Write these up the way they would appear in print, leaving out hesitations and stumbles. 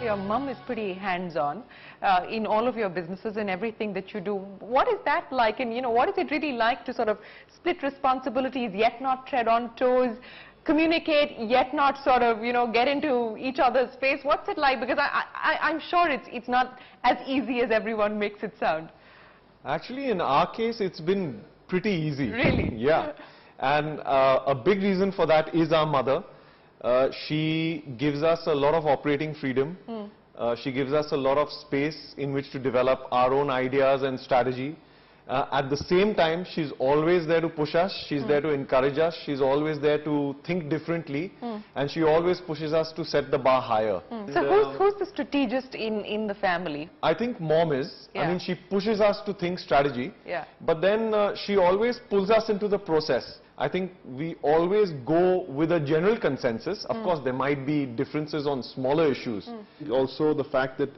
your mum is pretty hands-on in all of your businesses and everything that you do. What is that like, and what is it really like to sort of split responsibilities yet not tread on toes, communicate yet not sort of get into each other's space? What's it like? Because I'm sure it's not as easy as everyone makes it sound. Actually, in our case, it's been pretty easy. Really? Yeah. And a big reason for that is our mother. She gives us a lot of operating freedom. She gives us a lot of space in which to develop our own ideas and strategy. At the same time, she's always there to push us. She's there to encourage us. She's always there to think differently. And she always pushes us to set the bar higher. So who's the strategist in the family? I think mom is. Yeah. I mean, she pushes us to think strategy. Yeah. But then she always pulls us into the process. I think we always go with a general consensus. Of course, there might be differences on smaller issues. Also, the fact that,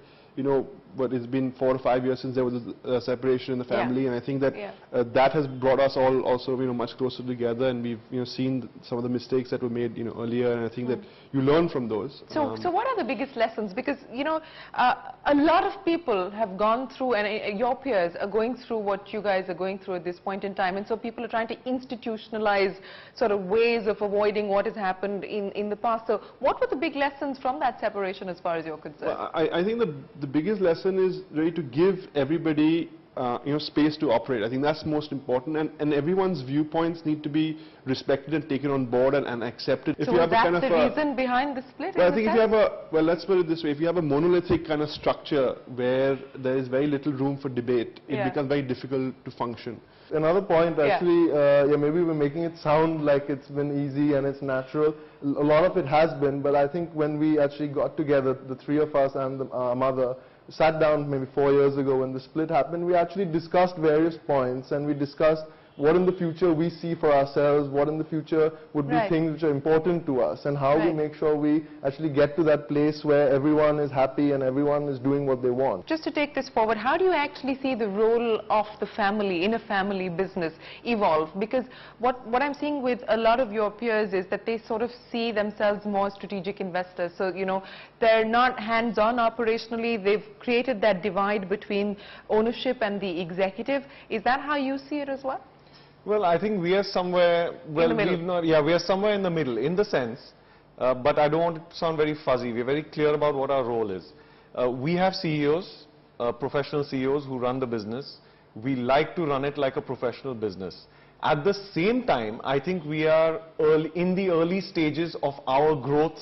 but it's been 4 or 5 years since there was a separation in the family, and I think that that has brought us all also, much closer together, and we've, seen some of the mistakes that were made, earlier, and I think that you learn from those. So what are the biggest lessons? Because, a lot of people have gone through, and your peers are going through what you guys are going through at this point in time, and so people are trying to institutionalize sort of ways of avoiding what has happened in the past. So what were the big lessons from that separation as far as you're concerned? Well, I think the biggest lesson is really to give everybody space to operate. I think that's most important, and everyone's viewpoints need to be respected and taken on board and accepted. So is that the reason behind the split? Well, I think if you have let's put it this way, if you have a monolithic kind of structure where there is very little room for debate, it becomes very difficult to function. Another point, actually, maybe we're making it sound like it's been easy and it's natural. A lot of it has been, but I think when we actually got together, the three of us and our mother, sat down maybe 4 years ago when the split happened, we actually discussed various points, and we discussed what in the future we see for ourselves, what in the future would be things which are important to us, and how we make sure we actually get to that place where everyone is happy and everyone is doing what they want. Just to take this forward, how do you actually see the role of the family in a family business evolve? Because what I'm seeing with a lot of your peers is that they sort of see themselves more strategic investors. So, they're not hands-on operationally. They've created that divide between ownership and the executive. Is that how you see it as well? Well, I think we are somewhere, we are somewhere in the middle, in the sense, but I don't want it to sound very fuzzy. We're very clear about what our role is. We have CEOs, professional CEOs who run the business. We like to run it like a professional business. At the same time, I think we are in the early stages of our growth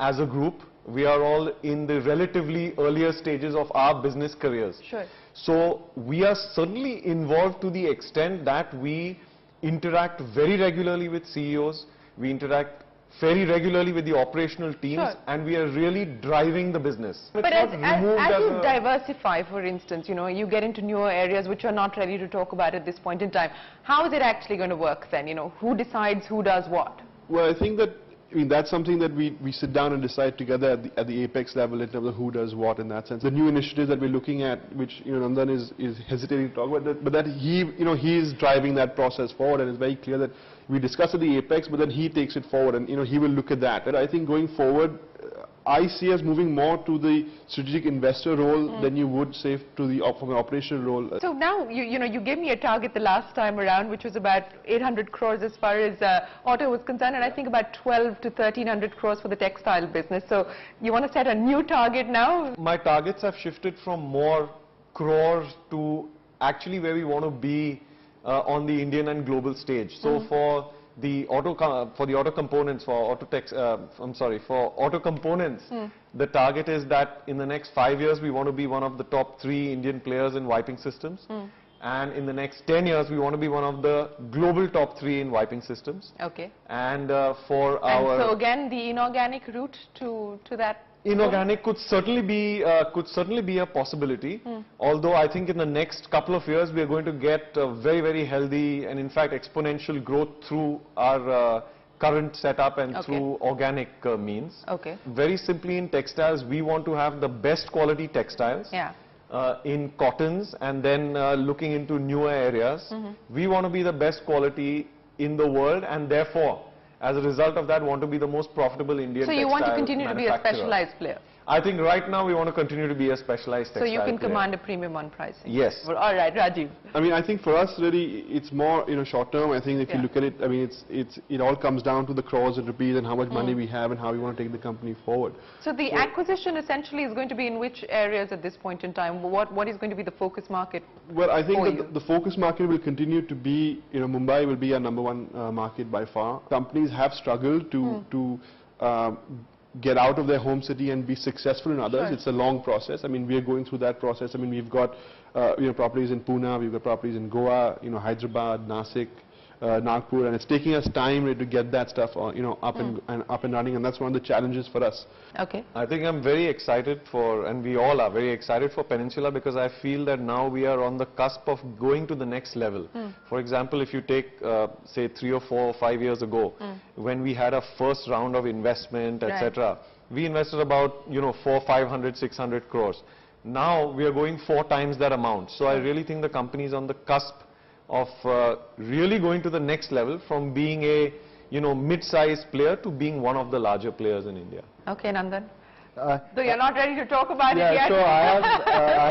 as a group. We are all in the relatively earlier stages of our business careers. Sure. So we are certainly involved to the extent that we interact very regularly with CEOs, we interact very regularly with the operational teams, and we are really driving the business. But as you diversify, for instance, you get into newer areas which you're not ready to talk about at this point in time, how is it actually going to work then? Who decides who does what? Well, I think that that's something that we sit down and decide together at the apex level in terms of who does what in that sense. The new initiatives that we're looking at, which Nandan is hesitating to talk about, but that he is driving that process forward, and it's very clear that we discuss at the apex, but then he takes it forward, and he will look at that. And I think going forward, I see us moving more to the strategic investor role than you would say from an operational role. So now, you gave me a target the last time around, which was about 800 crores as far as auto was concerned, and I think about 12 to 1300 crores for the textile business. So you want to set a new target now? My targets have shifted from more crores to actually where we want to be on the Indian and global stage. So for the auto components, for auto components, the target is that in the next 5 years we want to be one of the top 3 Indian players in wiping systems, and in the next 10 years we want to be one of the global top 3 in wiping systems. Okay. And so again, the inorganic route to that. Inorganic could certainly be a possibility, although I think in the next couple of years we are going to get very, very healthy and in fact exponential growth through our current setup and through organic means. Okay. Very simply, in textiles, we want to have the best quality textiles in cottons, and then looking into newer areas. We want to be the best quality in the world, and therefore as a result of that want to be the most profitable Indian textile manufacturer. So you want to continue to be a specialized player? I think right now we want to continue to be a specialized textile So you can player. command a premium on pricing? Yes. Well, all right, Rajeev. I mean, I think for us really it's more, short term. I think if you look at it, I mean, it all comes down to the crores and rupees and how much money we have and how we want to take the company forward. So the acquisition essentially is going to be in which areas at this point in time? What is going to be the focus market? Well, I think for that the focus market will continue to be, Mumbai will be our #1 market by far. Companies have struggled to get out of their home city and be successful in others. Sure. It's a long process. I mean, we are going through that process. I mean, we've got properties in Pune, we've got properties in Goa, Hyderabad, Nasik, Nagpur, and it's taking us time really to get that stuff up and running, and that's one of the challenges for us. Okay. I think I'm very excited for, and we all are very excited for Peninsula, because I feel that now we are on the cusp of going to the next level. For example, if you take say 3 or 4 or 5 years ago, when we had a first round of investment, etc., we invested about 400, 500, 600 crores. Now we are going 4 times that amount. So I really think the company is on the cusp of really going to the next level, from being a mid-sized player to being one of the larger players in India. Okay, Nandan. So you're not ready to talk about it yet? So I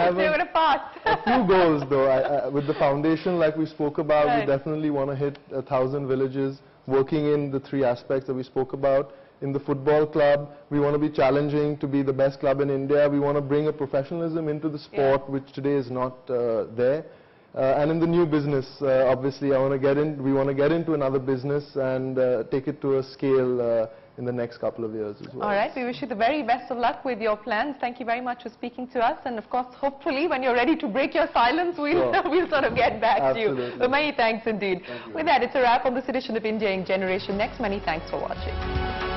have a few goals though. With the foundation like we spoke about, we definitely want to hit 1,000 villages, working in the 3 aspects that we spoke about. In the football club, we want to be challenging to be the best club in India. We want to bring a professionalism into the sport, which today is not there. And in the new business, obviously, we want to get into another business and take it to a scale in the next couple of years as well. All right, we wish you the very best of luck with your plans. Thank you very much for speaking to us, and of course, hopefully, when you're ready to break your silence, we'll sort of get back to you. But many thanks indeed. With that, it's a wrap on this edition of India in Generation Next. Many thanks for watching.